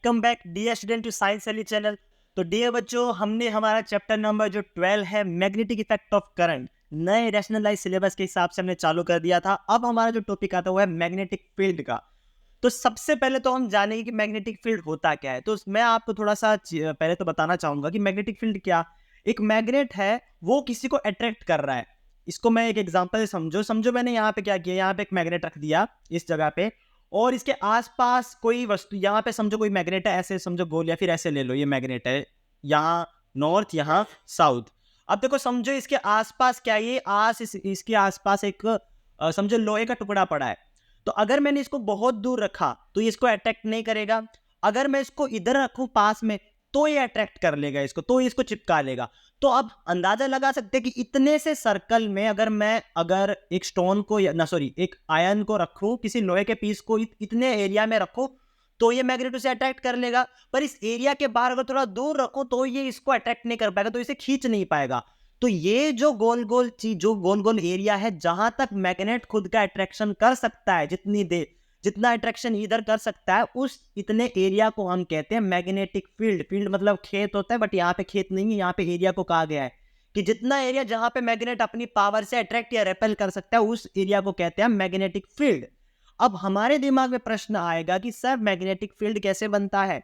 Welcome back dear student to science valley channel. तो dear बच्चों, हमने हमारा चैप्टर नंबर जो 12 है मैग्नेटिक इफेक्ट ऑफ करंट नए रैशनलाइज सिलेबस के हिसाब से हमने चालू कर दिया था। अब हमारा जो टॉपिक आता है वो है मैग्नेटिक फील्ड का। तो सबसे पहले तो हम जानेंगे कि मैग्नेटिक फील्ड होता क्या है। तो मैं आपको थोड़ा सा पहले तो बताना चाहूंगा कि मैग्नेटिक फील्ड क्या। एक मैग्नेट है, वो किसी को अट्रैक्ट कर रहा है। इसको मैं एक एग्जांपल समझो समझो मैंने यहाँ पे क्या किया, यहाँ पे एक मैग्नेट रख दिया इस जगह पे, और इसके आसपास कोई वस्तु, यहाँ पे समझो कोई मैग्नेट है, ऐसे समझो गोल, या फिर ऐसे ले लो ये मैग्नेट है, यहाँ नॉर्थ यहाँ साउथ। अब देखो समझो इसके आसपास क्या है, ये इसके आसपास एक समझो लोहे का टुकड़ा पड़ा है। तो अगर मैंने इसको बहुत दूर रखा तो ये इसको अट्रैक्ट नहीं करेगा। अगर मैं इसको इधर रखूं पास में तो ये अट्रैक्ट कर लेगा इसको, तो इसको चिपका लेगा। तो अब अंदाजा लगा सकते हैं कि इतने से सर्कल में अगर एक स्टोन को एक आयन को रखूं, किसी लोहे के पीस को इतने एरिया में रखूं तो ये मैग्नेट उसे अट्रैक्ट कर लेगा। पर इस एरिया के बाहर अगर थोड़ा दूर रखूं तो ये इसको अट्रैक्ट नहीं कर पाएगा, तो इसे खींच नहीं पाएगा। तो ये जो गोल गोल चीज, जो गोल गोल एरिया है जहां तक मैग्नेट खुद का अट्रैक्शन कर सकता है, जितना अट्रैक्शन इधर कर सकता है, उस इतने एरिया को हम कहते हैं मैग्नेटिक फील्ड। फील्ड मतलब खेत होता है, बट यहाँ पे खेत नहीं है, यहाँ पे एरिया को कहा गया है कि जितना एरिया जहां पे मैग्नेट अपनी पावर से अट्रैक्ट या रेपेल कर सकता है, उस एरिया को कहते हैं मैग्नेटिक फील्ड। अब हमारे दिमाग में प्रश्न आएगा कि सर मैग्नेटिक फील्ड कैसे बनता है।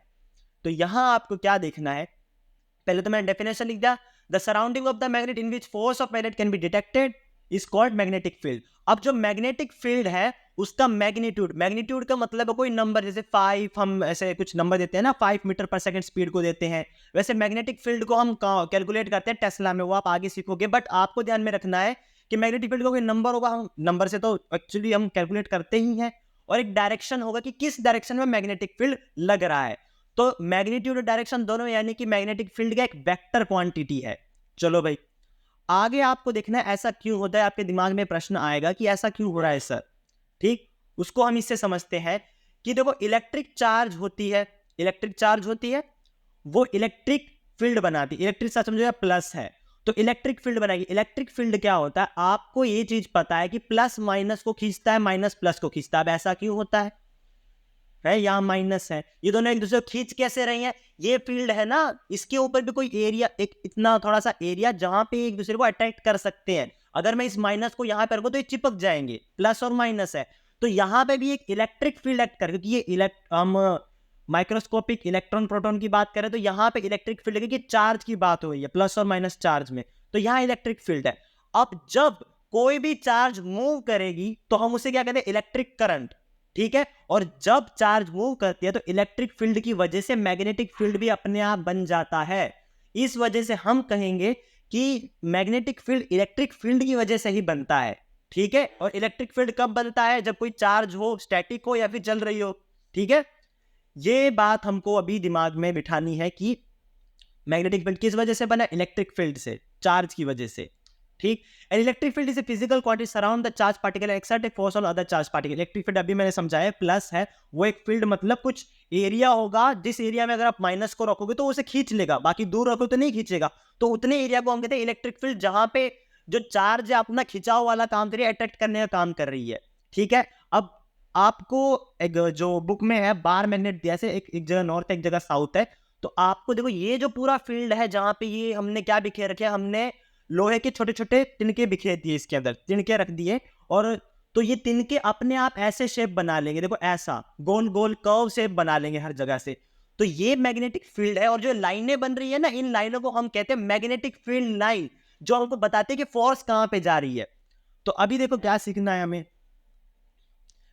तो यहां आपको क्या देखना है, पहले तो मैंने डेफिनेशन लिख दिया, the surrounding of the magnet in which force of magnet can be detected is called magnetic field. अब जो मैग्नेटिक फील्ड है उसका मैग्नीट्यूड का मतलब है कोई नंबर, जैसे 5 हम ऐसे कुछ नंबर देते हैं ना, 5 मीटर पर सेकंड स्पीड को देते हैं, वैसे मैग्नेटिक फील्ड को हम कैलकुलेट करते हैं टेस्ला में, वो आप आगे सीखोगे। बट आपको ध्यान में रखना है कि मैग्नेटिक फील्ड का कोई नंबर होगा, हम नंबर से तो एक्चुअली हम कैलकुलेट करते ही हैं, और एक डायरेक्शन होगा कि किस डायरेक्शन में मैग्नेटिक फील्ड लग रहा है। तो मैग्नीट्यूड और डायरेक्शन दोनों, यानी कि मैग्नेटिक फील्ड का एक वेक्टर क्वांटिटी है। चलो भाई आगे आपको देखना है ऐसा क्यों होता है। आपके दिमाग में प्रश्न आएगा कि ऐसा क्यों हो रहा है सर। ठीक, उसको हम इससे समझते हैं कि देखो इलेक्ट्रिक चार्ज होती है, वो इलेक्ट्रिक फील्ड बनाती है। इलेक्ट्रिक चार्ज समझो प्लस है तो इलेक्ट्रिक फील्ड बनाएगी। इलेक्ट्रिक फील्ड क्या होता है, आपको ये चीज पता है कि प्लस माइनस को खींचता है, माइनस प्लस को खींचता है। अब ऐसा क्यों होता है, यहाँ माइनस है, ये दोनों एक दूसरे को खींच कैसे रही हैं। ये फील्ड है ना, इसके ऊपर भी कोई एरिया, एक इतना थोड़ा सा एरिया जहां पे एक दूसरे को अट्रैक्ट कर सकते हैं। अगर मैं इस माइनस को यहाँ पर रखूं तो ये चिपक जाएंगे, प्लस और माइनस है। तो यहाँ पे भी एक इलेक्ट्रिक फील्ड एक्ट कर, क्योंकि ये हम माइक्रोस्कोपिक इलेक्ट्रॉन प्रोटॉन की बात करें तो यहाँ पे इलेक्ट्रिक फील्ड है कि चार्ज की बात हो रही है, प्लस और माइनस चार्ज में, तो यहाँ इलेक्ट्रिक फील्ड है। अब जब कोई भी चार्ज मूव करेगी तो हम उसे क्या कहते हैं, इलेक्ट्रिक करंट। ठीक है, और जब चार्ज मूव करती है तो इलेक्ट्रिक फील्ड की वजह से मैग्नेटिक फील्ड भी अपने आप बन जाता है। इस वजह से हम कहेंगे कि मैग्नेटिक फील्ड इलेक्ट्रिक फील्ड की वजह से ही बनता है। ठीक है, और इलेक्ट्रिक फील्ड कब बनता है, जब कोई चार्ज हो, स्टैटिक हो या फिर चल रही हो। ठीक है, ये बात हमको अभी दिमाग में बिठानी है कि मैग्नेटिक फील्ड किस वजह से बना, इलेक्ट्रिक फील्ड से, चार्ज की वजह से। ठीक, an electric field is a physical quantity surround the charge particle exert a force on other charge particle. Electric field अभी मैंने समझाया प्लस है, वो एक फील्ड मतलब कुछ एरिया होगा, जिस एरिया में अगर आप माइनस को रखोगे तो उसे खींच लेगा, बाकी दूर रखोगे तो नहीं खींचेगा। तो उतने एरिया को हम कहते हैं इलेक्ट्रिक फील्ड, जहां पे जो चार्ज है अपना खिंचाव वाला काम कर रही है, अट्रैक्ट करने का काम कर रही है। ठीक है, अब आपको एक जो बुक में है बार मैग्नेट, जैसे एक जगह नॉर्थ है एक जगह साउथ है, तो आपको देखो ये जो पूरा फील्ड है जहां पे ये हमने क्या बिखेर रखे, हमने लोहे के छोटे छोटे तिनके बिखेर दिए, इसके अंदर तिनके रख दिए, और तो ये तिनके अपने आप ऐसे शेप बना लेंगे, देखो ऐसा गोल गोल कर्व शेप बना लेंगे हर जगह से। तो ये मैग्नेटिक फील्ड है, और जो लाइनें बन रही है ना, इन लाइनों को हम कहते हैं मैग्नेटिक फील्ड लाइन, जो हमको बताते हैं कि फोर्स कहां पे जा रही है। तो अभी देखो क्या सीखना है हमें,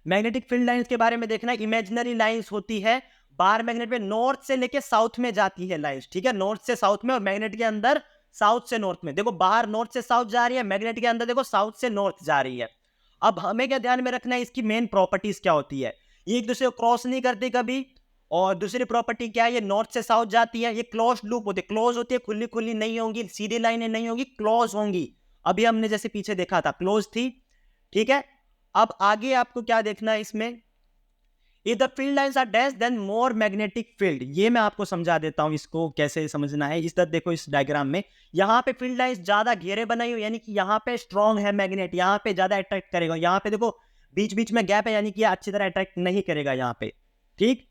मैग्नेटिक फील्ड लाइंस के बारे में देखना है। इमेजिनरी लाइंस होती है बार मैग्नेट में, नॉर्थ से लेके साउथ में जाती है लाइंस। ठीक है, नॉर्थ से साउथ में, और मैग्नेट के अंदर साउथ से नॉर्थ में। देखो बाहर नॉर्थ से साउथ जा रही है, मैग्नेट के अंदर देखो साउथ से नॉर्थ जा रही है। अब हमें क्या ध्यान में रखना है, इसकी मेन प्रॉपर्टीज क्या होती है, ये एक दूसरे को क्रॉस नहीं करती कभी, और दूसरी प्रॉपर्टी क्या है, ये नॉर्थ से साउथ जाती है, ये क्लोज लूप होती है, क्लोज होती है, खुली खुली नहीं होंगी, सीधी लाइनें नहीं होंगी, क्लोज होंगी। अभी हमने जैसे पीछे देखा था क्लोज थी। ठीक है, अब आगे आपको क्या देखना है इसमें, If the field lines are dash then more magnetic field, ये मैं आपको समझा देता हूं इसको कैसे समझना है। इस तरह देखो, इस डायग्राम में यहाँ पे फील्ड लाइंस ज्यादा घेरे बनाई हुई, यानी कि यहाँ पे स्ट्रॉन्ग है मैग्नेट, यहाँ पे ज्यादा अट्रैक्ट करेगा। यहाँ पे देखो बीच बीच में गैप है, यानी कि अच्छी तरह अट्रैक्ट नहीं करेगा यहाँ पे। ठीक,